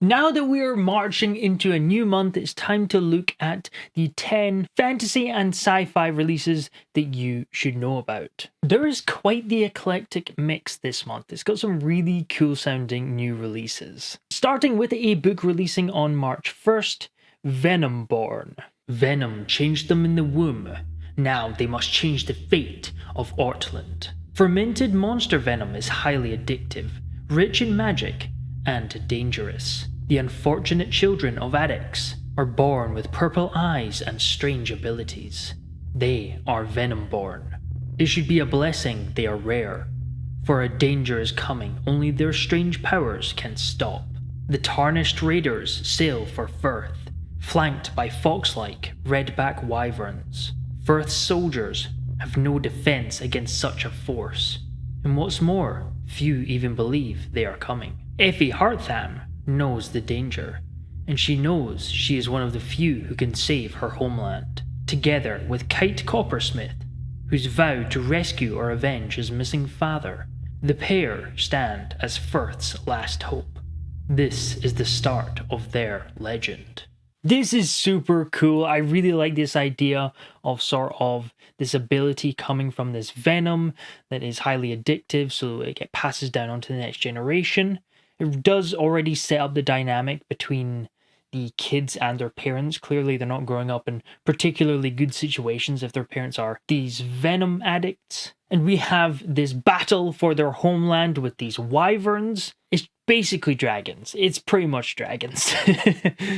Now that we are marching into a new month, it's time to look at the 10 fantasy and sci-fi releases that you should know about. There is quite the eclectic mix this month. It's got some really cool sounding new releases. Starting with a book releasing on March 1st, Venomborn. Venom changed them in the womb. Now they must change the fate of Ortland. Fermented monster venom is highly addictive, rich in magic, and dangerous. The unfortunate children of addicts are born with purple eyes and strange abilities. They are Venomborn. It should be a blessing they are rare, for a danger is coming only their strange powers can stop. The tarnished raiders sail for Firth, flanked by fox-like redback wyverns. Firth's soldiers have no defense against such a force, and what's more, few even believe they are coming. Effie Hartham knows the danger, and she knows she is one of the few who can save her homeland, together with Kite Coppersmith, who's vowed to rescue or avenge his missing father. The pair stand as Firth's last hope. This is the start of their legend. This is super cool. I really like this idea of sort of this ability coming from this venom that is highly addictive, so it passes down onto the next generation. It does already set up the dynamic between the kids and their parents. Clearly, they're not growing up in particularly good situations if their parents are these venom addicts. And we have this battle for their homeland with these wyverns. It's basically dragons. It's pretty much dragons.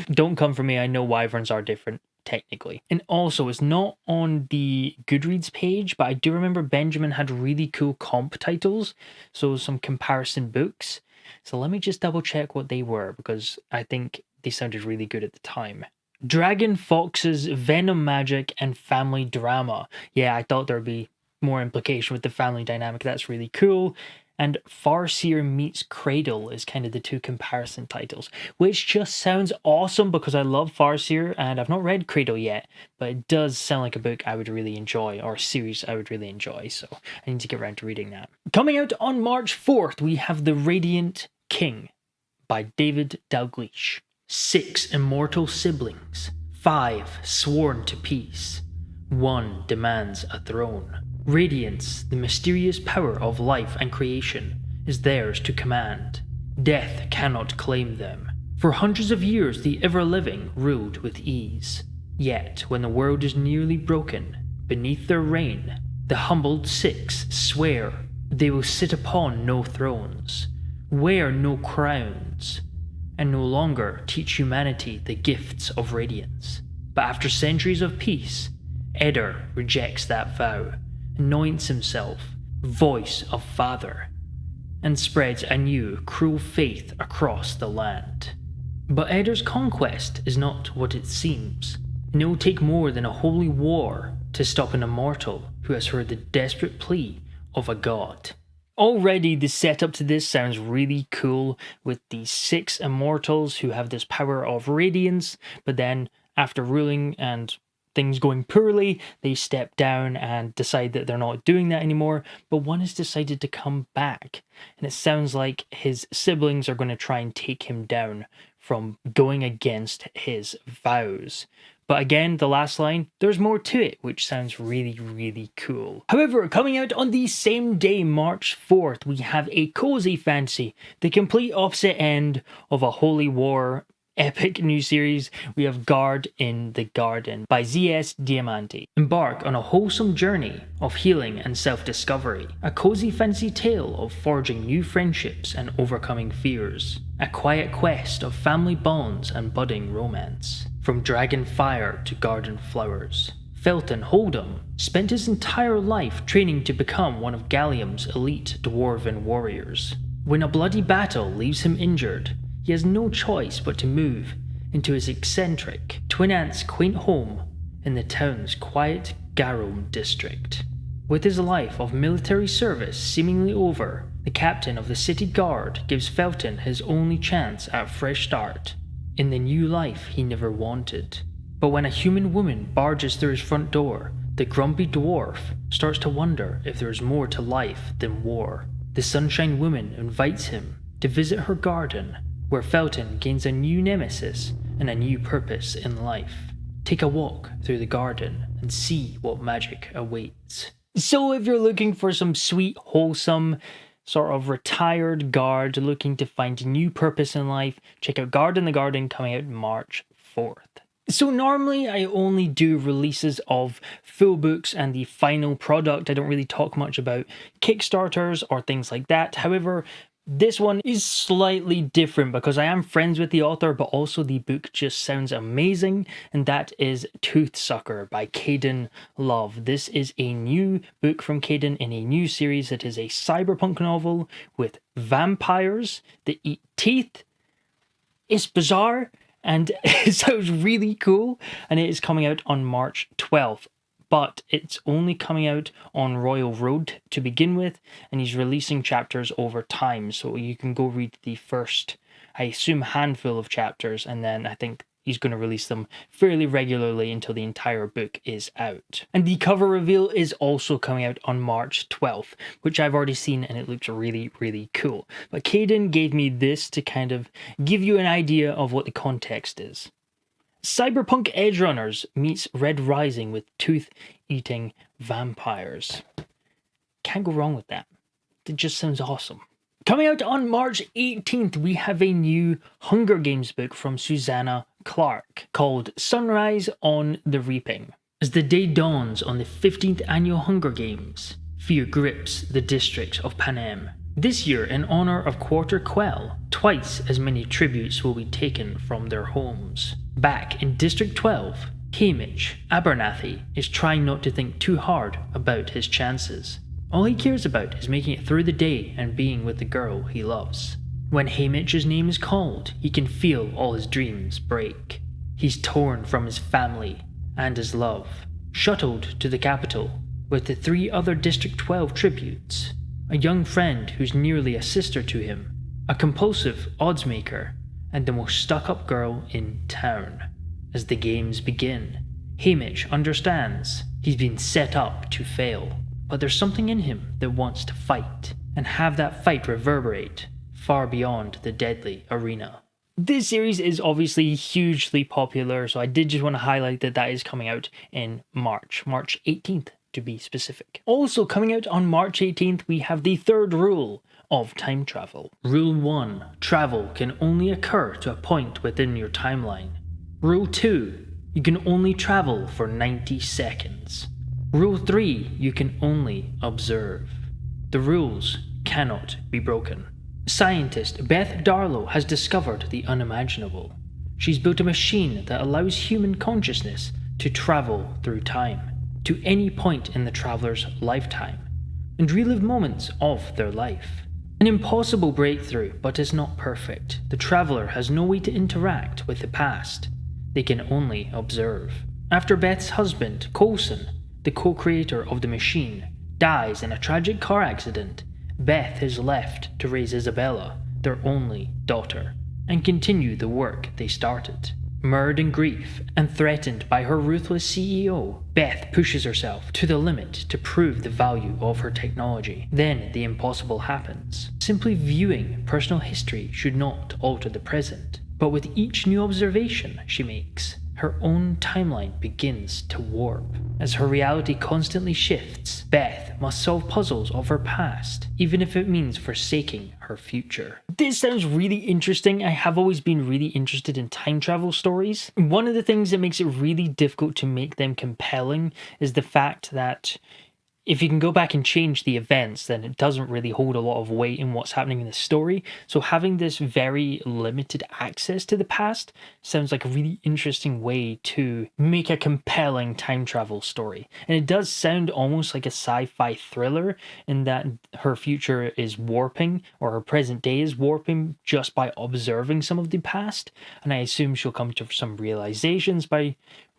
Don't come for me, I know wyverns are different, technically. And also, it's not on the Goodreads page, but I do remember Benjamin had really cool comp titles, so some comparison books. So let me just double check what they were, because I think they sounded really good at the time. Dragon Foxes, Venom Magic, and Family Drama. Yeah, I thought there'd be more implication with the family dynamic. That's really cool. And Farseer meets Cradle is kind of the two comparison titles, which just sounds awesome because I love Farseer and I've not read Cradle yet, but it does sound like a book I would really enjoy, or a series I would really enjoy, so I need to get around to reading that. Coming out on March 4th, we have The Radiant King by David Dalgleish. 6 immortal siblings, 5 sworn to peace, 1 demands a throne. Radiance, the mysterious power of life and creation, is theirs to command. Death cannot claim them. For hundreds of years the ever-living ruled with ease. Yet, when the world is nearly broken, beneath their reign, the humbled 6 swear they will sit upon no thrones, wear no crowns, and no longer teach humanity the gifts of radiance. But after centuries of peace, Eder rejects that vow, anoints himself voice of father, and spreads a new cruel faith across the land. But Eder's conquest is not what it seems, and it will take more than a holy war to stop an immortal who has heard the desperate plea of a god. Already the setup to this sounds really cool, with these 6 immortals who have this power of radiance, but then after ruling and things going poorly, they step down and decide that they're not doing that anymore, but one has decided to come back, and it sounds like his siblings are going to try and take him down from going against his vows. But again, the last line, there's more to it, which sounds really, really cool. However, coming out on the same day, March 4th, we have a cozy fantasy, the complete opposite end of a holy war epic new series. We have Guard in the Garden by Z.S. Diamante. Embark on a wholesome journey of healing and self-discovery. A cozy fantasy tale of forging new friendships and overcoming fears. A quiet quest of family bonds and budding romance. From dragon fire to garden flowers. Felton Hold'em spent his entire life training to become one of Gallium's elite dwarven warriors. When a bloody battle leaves him injured, he has no choice but to move into his eccentric, twin-aunts quaint home in the town's quiet Garome district. With his life of military service seemingly over, the captain of the city guard gives Felton his only chance at a fresh start in the new life he never wanted. But when a human woman barges through his front door, the grumpy dwarf starts to wonder if there is more to life than war. The Sunshine Woman invites him to visit her garden, where Felton gains a new nemesis and a new purpose in life. Take a walk through the garden and see what magic awaits. So if you're looking for some sweet, wholesome, sort of retired guard looking to find a new purpose in life, check out Guard in the Garden, coming out March 4th. So normally I only do releases of full books and the final product. I don't really talk much about Kickstarters or things like that. However, this one is slightly different because I am friends with the author, but also the book just sounds amazing, and that is Toothsucker by Caden Love. This is a new book from Caden in a new series. It is a cyberpunk novel with vampires that eat teeth. It's bizarre, and it sounds really cool, and it is coming out on March 12th. But it's only coming out on Royal Road to begin with, and he's releasing chapters over time, so you can go read the first, I assume, handful of chapters, and then I think he's going to release them fairly regularly until the entire book is out. And the cover reveal is also coming out on March 12th, which I've already seen, and it looks really, really cool. But Caden gave me this to kind of give you an idea of what the context is. Cyberpunk Edgerunners meets Red Rising with tooth-eating vampires. Can't go wrong with that. It just sounds awesome. Coming out on March 18th, we have a new Hunger Games book from Susanna Clark called Sunrise on the Reaping. As the day dawns on the 15th annual Hunger Games, fear grips the districts of Panem. This year, in honor of Quarter Quell, twice as many tributes will be taken from their homes. Back in District 12, Hamish Abernathy is trying not to think too hard about his chances. All he cares about is making it through the day and being with the girl he loves. When Hamish's name is called, he can feel all his dreams break. He's torn from his family and his love, shuttled to the capital with the 3 other District 12 tributes. A young friend who's nearly a sister to him, a compulsive oddsmaker, and the most stuck-up girl in town. As the games begin, Hamish understands he's been set up to fail, but there's something in him that wants to fight, and have that fight reverberate far beyond the deadly arena. This series is obviously hugely popular, so I did just want to highlight that that is coming out in March 18th. To be specific. Also coming out on March 18th, we have the third rule of time travel. Rule 1. Travel can only occur to a point within your timeline. Rule 2. You can only travel for 90 seconds. Rule 3. You can only observe. The rules cannot be broken. Scientist Beth Darlow has discovered the unimaginable. She's built a machine that allows human consciousness to travel through time, to any point in the traveler's lifetime, and relive moments of their life. An impossible breakthrough, but is not perfect. The traveler has no way to interact with the past. They can only observe. After Beth's husband, Coulson, the co-creator of the machine, dies in a tragic car accident, Beth is left to raise Isabella, their only daughter, and continue the work they started. Mired in grief and threatened by her ruthless CEO, Beth pushes herself to the limit to prove the value of her technology. Then the impossible happens. Simply viewing personal history should not alter the present, but with each new observation she makes, her own timeline begins to warp. As her reality constantly shifts, Beth must solve puzzles of her past, even if it means forsaking her future. This sounds really interesting. I have always been really interested in time travel stories. One of the things that makes it really difficult to make them compelling is the fact that if you can go back and change the events, then it doesn't really hold a lot of weight in what's happening in the story. So having this very limited access to the past sounds like a really interesting way to make a compelling time travel story. And it does sound almost like a sci-fi thriller in that her future is warping, or her present day is warping just by observing some of the past. And I assume she'll come to some realizations by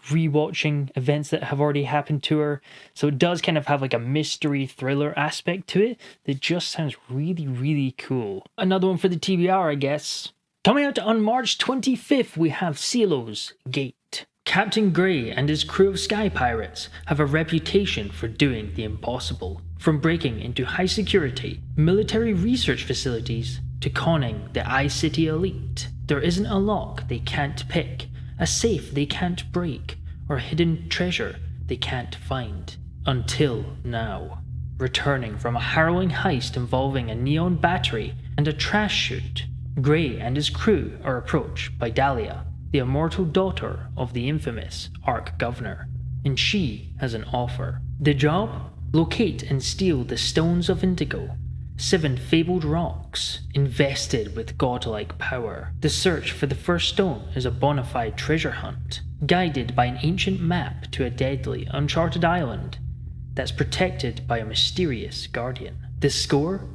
rewatching events that have already happened to her. So it does kind of have like a mystery thriller aspect to it that just sounds really, really cool. Another one for the TBR, I guess. Coming out on March 25th, we have Cello's Gate. Captain Grey and his crew of sky pirates have a reputation for doing the impossible, from breaking into high security military research facilities to conning the I-City elite. There isn't a lock they can't pick, a safe they can't break, or hidden treasure they can't find. Until now. Returning from a harrowing heist involving a neon battery and a trash chute, Gray and his crew are approached by Dahlia, the immortal daughter of the infamous Arch-Governor, and she has an offer. The job? Locate and steal the Stones of Indigo, 7 fabled rocks invested with godlike power. The search for the first stone is a bona fide treasure hunt, guided by an ancient map to a deadly, uncharted island that's protected by a mysterious guardian. The score?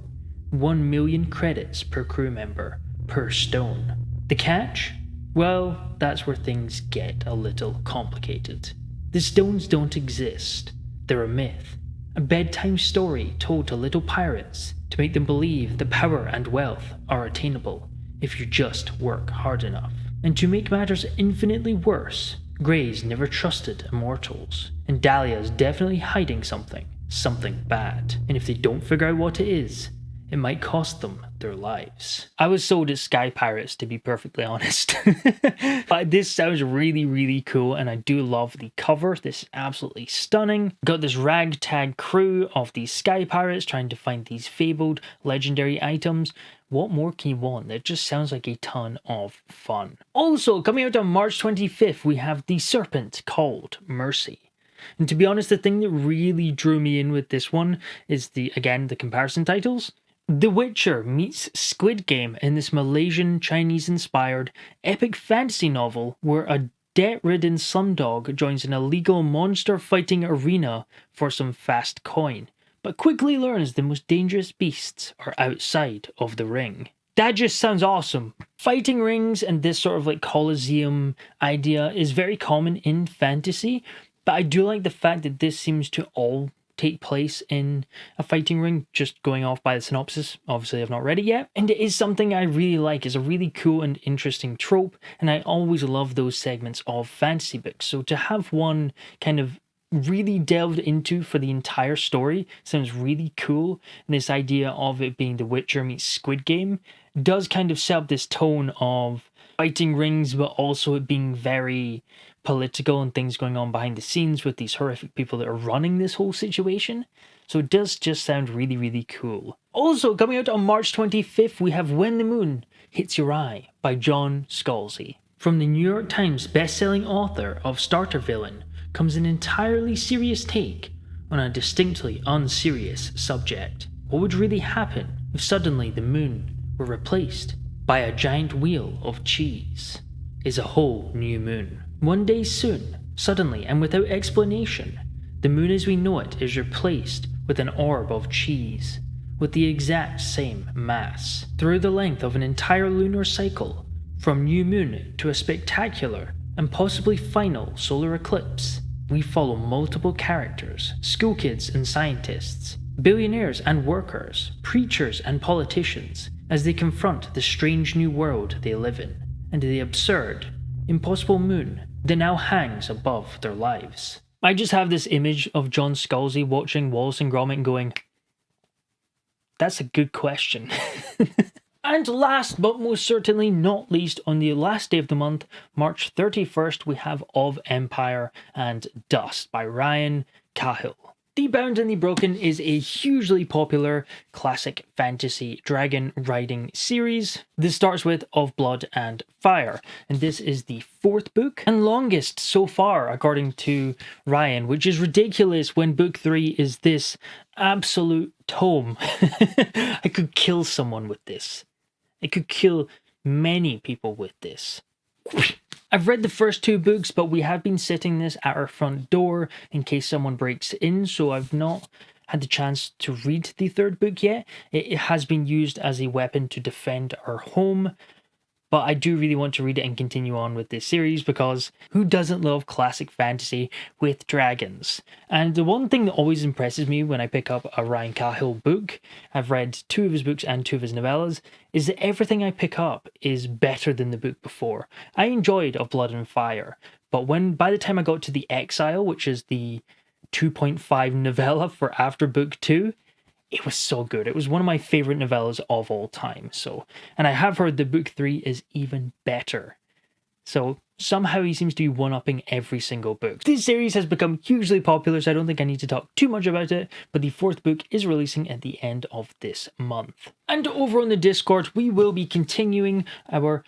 1 million credits per crew member, per stone. The catch? Well, that's where things get a little complicated. The stones don't exist. They're a myth. A bedtime story told to little pirates to make them believe that power and wealth are attainable if you just work hard enough. And to make matters infinitely worse, Gray's never trusted immortals, and Dahlia's definitely hiding something bad, and if they don't figure out what it is, it might cost them their lives. I was sold as Sky Pirates, to be perfectly honest. But this sounds really, really cool, and I do love the cover. This is absolutely stunning. Got this ragtag crew of these Sky Pirates trying to find these fabled legendary items. What more can you want? It just sounds like a ton of fun. Also, coming out on March 25th, we have the Serpent called Mercy. And to be honest, the thing that really drew me in with this one is the comparison titles. The Witcher meets Squid Game in this Malaysian Chinese-inspired epic fantasy novel where a debt-ridden slumdog joins an illegal monster-fighting arena for some fast coin, but quickly learns the most dangerous beasts are outside of the ring. That just sounds awesome. Fighting rings and this sort of like Colosseum idea is very common in fantasy, but I do like the fact that this seems to all take place in a fighting ring, just going off by the synopsis. Obviously I've not read it yet, and it is something I really like. It's a really cool and interesting trope, and I always love those segments of fantasy books, so to have one kind of really delved into for the entire story sounds really cool. And this idea of it being The Witcher meets Squid Game does kind of set up this tone of fighting rings, but also it being very political and things going on behind the scenes with these horrific people that are running this whole situation. So it does just sound really, really cool. Also, coming out on March 25th, we have When the Moon Hits Your Eye by John Scalzi. From the New York Times best-selling author of Starter Villain comes an entirely serious take on a distinctly unserious subject. What would really happen if suddenly the moon were replaced by a giant wheel of cheese? Is a whole new moon. One day soon, suddenly and without explanation, the moon as we know it is replaced with an orb of cheese, with the exact same mass. Through the length of an entire lunar cycle, from new moon to a spectacular and possibly final solar eclipse, we follow multiple characters, school kids and scientists, billionaires and workers, preachers and politicians, as they confront the strange new world they live in, and the absurd, impossible moon that now hangs above their lives. I just have this image of John Scalzi watching Wallace and Gromit and going, that's a good question. And last but most certainly not least, on the last day of the month, March 31st, we have Of Empire and Dust by Ryan Cahill. The Bound and the Broken is a hugely popular classic fantasy dragon riding series. This starts with Of Blood and Fire, and this is the 4th book and longest so far according to Ryan, which is ridiculous when book 3 is this absolute tome. I could kill someone with this. I could kill many people with this. I've read the first 2 books, but we have been sitting this at our front door in case someone breaks in, so I've not had the chance to read the 3rd book yet. It has been used as a weapon to defend our home, but I do really want to read it and continue on with this series because who doesn't love classic fantasy with dragons? And the one thing that always impresses me when I pick up a Ryan Cahill book, I've read 2 of his books and 2 of his novellas, is that everything I pick up is better than the book before. I enjoyed Of Blood and Fire, but by the time I got to The Exile, which is the 2.5 novella for after book 2, it was so good. It was one of my favorite novellas of all time. So, and I have heard that book 3 is even better. So somehow he seems to be one-upping every single book. This series has become hugely popular, so I don't think I need to talk too much about it, but the 4th book is releasing at the end of this month. And over on the Discord, we will be continuing our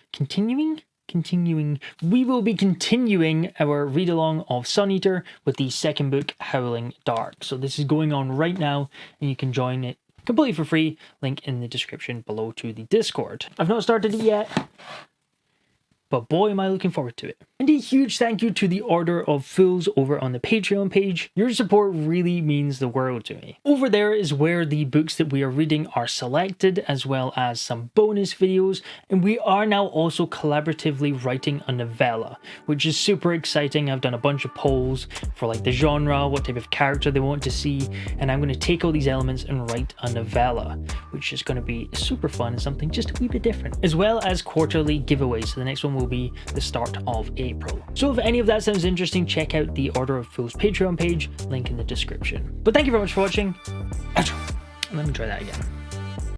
read-along of Sun Eater with the 2nd book, Howling Dark. So this is going on right now, and you can join it completely for free. Link in the description below to the Discord. I've not started it yet, but boy, am I looking forward to it. And a huge thank you to the Order of Fools over on the Patreon page. Your support really means the world to me. Over there is where the books that we are reading are selected, as well as some bonus videos. And we are now also collaboratively writing a novella, which is super exciting. I've done a bunch of polls for like the genre, what type of character they want to see. And I'm going to take all these elements and write a novella, which is going to be super fun and something just a wee bit different. As well as quarterly giveaways. So the next one will be the start of April. So if any of that sounds interesting, check out the Order of Fools Patreon page, link in the description. But thank you very much for watching. Let me try that again.